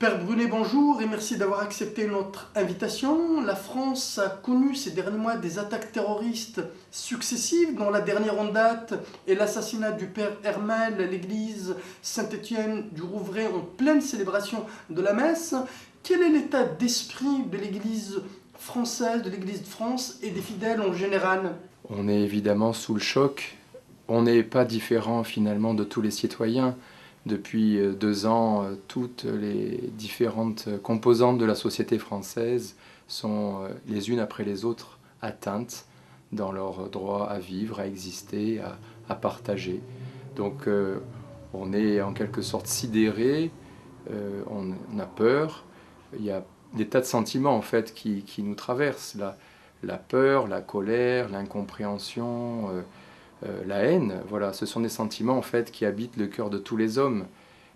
Père Brunet, bonjour et merci d'avoir accepté notre invitation. La France a connu ces derniers mois des attaques terroristes successives, dont la dernière en date est l'assassinat du Père Hermel à l'église Saint-Étienne du Rouvray en pleine célébration de la messe. Quel est l'état d'esprit de l'église française, de l'église de France et des fidèles en général? On est évidemment sous le choc. On n'est pas différent finalement de tous les citoyens. Depuis 2 ans, toutes les différentes composantes de la société française sont les unes après les autres atteintes dans leur droit à vivre, à exister, à partager. Donc on est en quelque sorte sidéré, on a peur. Il y a des tas de sentiments en fait qui nous traversent. La peur, la colère, l'incompréhension, la haine, voilà, ce sont des sentiments en fait qui habitent le cœur de tous les hommes.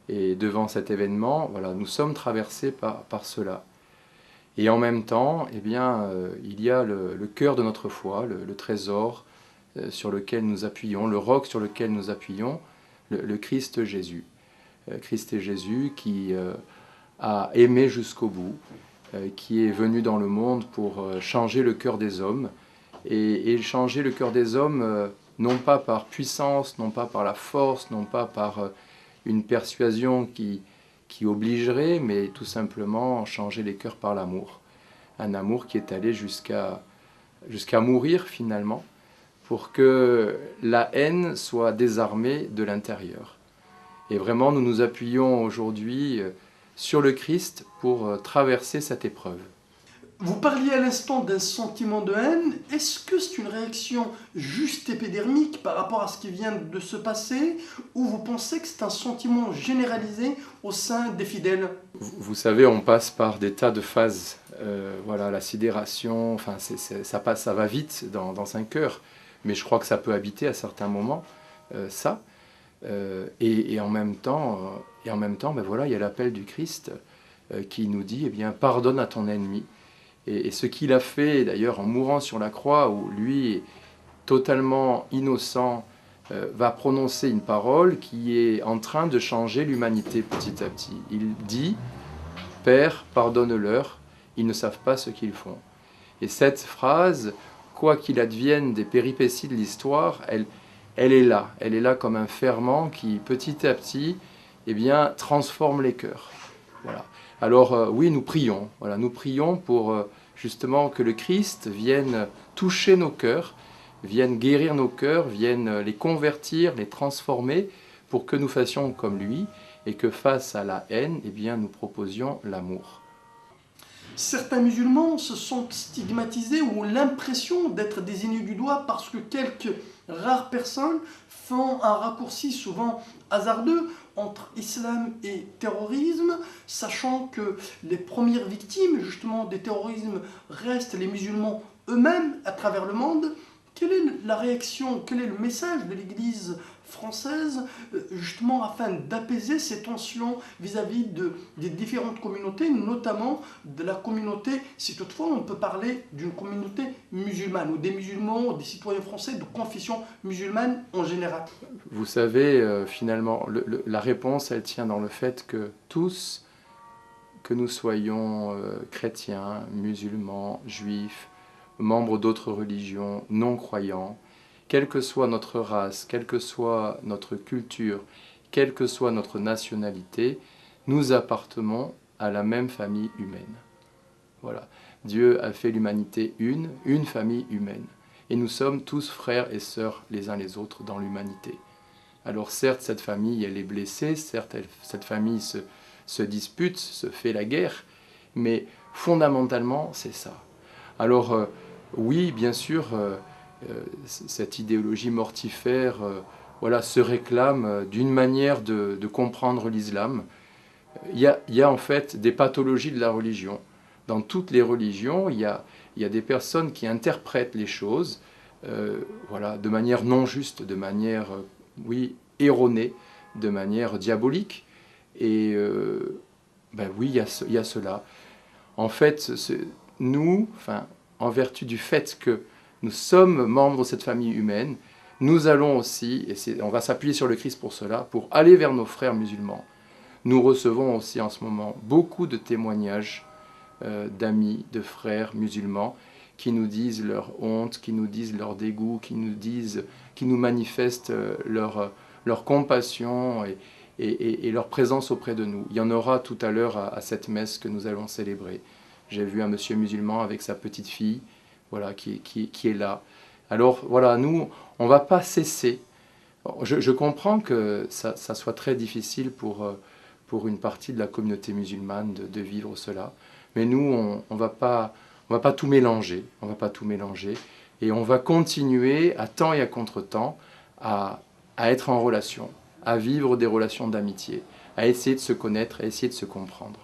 Et devant cet événement, voilà, nous sommes traversés par cela. Et en même temps, eh bien, il y a le cœur de notre foi, le trésor sur lequel nous appuyons, le roc sur lequel nous appuyons, le Christ Jésus. Christ et Jésus qui a aimé jusqu'au bout, qui est venu dans le monde pour changer le cœur des hommes, et changer le cœur des hommes non pas par puissance, non pas par la force, non pas par une persuasion qui obligerait, mais tout simplement changer les cœurs par l'amour. Un amour qui est allé jusqu'à mourir finalement, pour que la haine soit désarmée de l'intérieur. Et vraiment, nous nous appuyons aujourd'hui sur le Christ pour traverser cette épreuve. Vous parliez à l'instant d'un sentiment de haine. Est-ce que c'est une réaction juste épidermique par rapport à ce qui vient de se passer, ou vous pensez que c'est un sentiment généralisé au sein des fidèles? Vous savez, on passe par des tas de phases. Voilà, la sidération, enfin, ça va vite dans un cœur, mais je crois que ça peut habiter à certains moments ça. Et en même temps, ben voilà, il y a l'appel du Christ qui nous dit, eh bien, pardonne à ton ennemi. Et ce qu'il a fait, d'ailleurs, en mourant sur la croix, où lui, totalement innocent, va prononcer une parole qui est en train de changer l'humanité petit à petit. Il dit, « Père, pardonne-leur, ils ne savent pas ce qu'ils font. » Et cette phrase, quoi qu'il advienne des péripéties de l'histoire, elle est là comme un ferment qui, petit à petit, eh bien, transforme les cœurs. Voilà. Alors oui, nous prions. Voilà, nous prions pour justement que le Christ vienne toucher nos cœurs, vienne guérir nos cœurs, vienne les convertir, les transformer, pour que nous fassions comme lui et que face à la haine, eh bien, nous proposions l'amour. Certains musulmans se sentent stigmatisés ou ont l'impression d'être désignés du doigt parce que quelques rares personnes font un raccourci souvent hasardeux entre islam et terrorisme, sachant que les premières victimes justement des terrorismes restent les musulmans eux-mêmes à travers le monde. Quelle est la réaction, quel est le message de l'Église française justement afin d'apaiser ces tensions vis-à-vis des différentes communautés, notamment de la communauté, si toutefois on peut parler d'une communauté musulmane, ou des musulmans, ou des citoyens français de confession musulmane en général? Vous savez, finalement, la réponse, elle tient dans le fait que tous, que nous soyons chrétiens, musulmans, juifs, membres d'autres religions, non-croyants, quelle que soit notre race, quelle que soit notre culture, quelle que soit notre nationalité, nous appartenons à la même famille humaine. Voilà. Dieu a fait l'humanité une famille humaine. Et nous sommes tous frères et sœurs les uns les autres dans l'humanité. Alors certes, cette famille, elle est blessée, certes, cette famille se dispute, se fait la guerre, mais fondamentalement, c'est ça. Alors, oui, bien sûr, cette idéologie mortifère voilà, se réclame d'une manière de comprendre l'islam. Il y a en fait des pathologies de la religion. Dans toutes les religions, il y a des personnes qui interprètent les choses voilà, de manière non juste, de manière oui, erronée, de manière diabolique. Et ben oui, il y a cela. En fait, nous, enfin, en vertu du fait que nous sommes membres de cette famille humaine, nous allons aussi, et on va s'appuyer sur le Christ pour cela, pour aller vers nos frères musulmans, Nous recevons aussi en ce moment beaucoup de témoignages d'amis, de frères musulmans qui nous disent leur honte, qui nous disent leur dégoût, qui nous manifestent leur compassion et leur présence auprès de nous. Il y en aura tout à l'heure à cette messe que nous allons célébrer. J'ai vu un monsieur musulman avec sa petite fille, voilà, qui est là. Alors voilà, nous, on ne va pas cesser. Je comprends que ça soit très difficile pour une partie de la communauté musulmane de vivre cela. Mais nous, on va pas tout mélanger. On va pas tout mélanger. Et on va continuer à temps et à contre-temps à être en relation, à vivre des relations d'amitié, à essayer de se connaître, à essayer de se comprendre.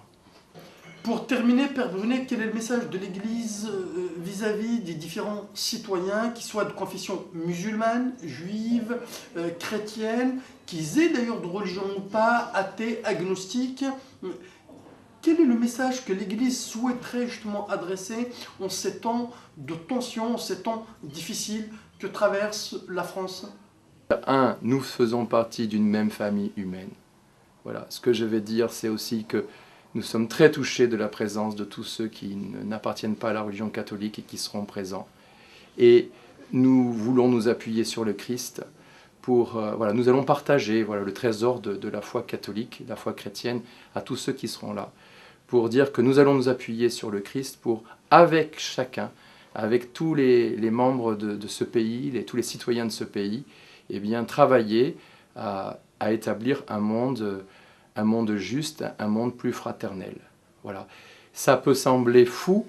Pour terminer, Père Brunet, quel est le message de l'Église vis-à-vis des différents citoyens, qui soient de confession musulmane, juive, chrétienne, qu'ils aient d'ailleurs de religion ou pas, athée, agnostique? Quel est le message que l'Église souhaiterait justement adresser en ces temps de tension, en ces temps difficiles que traverse la France? Nous faisons partie d'une même famille humaine. Voilà. Ce que je vais dire, c'est aussi que nous sommes très touchés de la présence de tous ceux qui n'appartiennent pas à la religion catholique et qui seront présents. Et nous voulons nous appuyer sur le Christ pour... voilà, nous allons partager le trésor de la foi catholique, la foi chrétienne, à tous ceux qui seront là. Pour dire que nous allons nous appuyer sur le Christ pour, avec chacun, avec tous les membres de ce pays, tous les citoyens de ce pays, eh bien, travailler à établir un monde juste, un monde plus fraternel. Voilà. Ça peut sembler fou,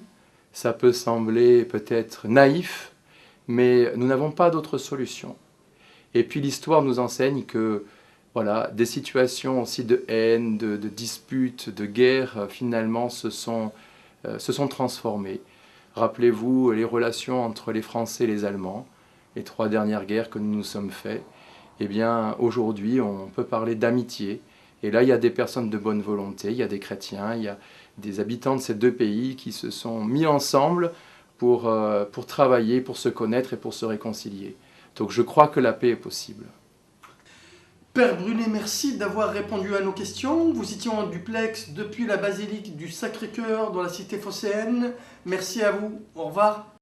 ça peut sembler peut-être naïf, mais nous n'avons pas d'autre solution. Et puis l'histoire nous enseigne que voilà, des situations aussi de haine, de disputes, de guerre, finalement se sont transformées. Rappelez-vous les relations entre les Français et les Allemands, les 3 dernières guerres que nous nous sommes faites. Eh bien, aujourd'hui, on peut parler d'amitié. Et là, il y a des personnes de bonne volonté, il y a des chrétiens, il y a des habitants de ces 2 pays qui se sont mis ensemble pour travailler, pour se connaître et pour se réconcilier. Donc je crois que la paix est possible. Père Brunet, merci d'avoir répondu à nos questions. Vous étiez en duplex depuis la basilique du Sacré-Cœur dans la cité phocéenne. Merci à vous. Au revoir.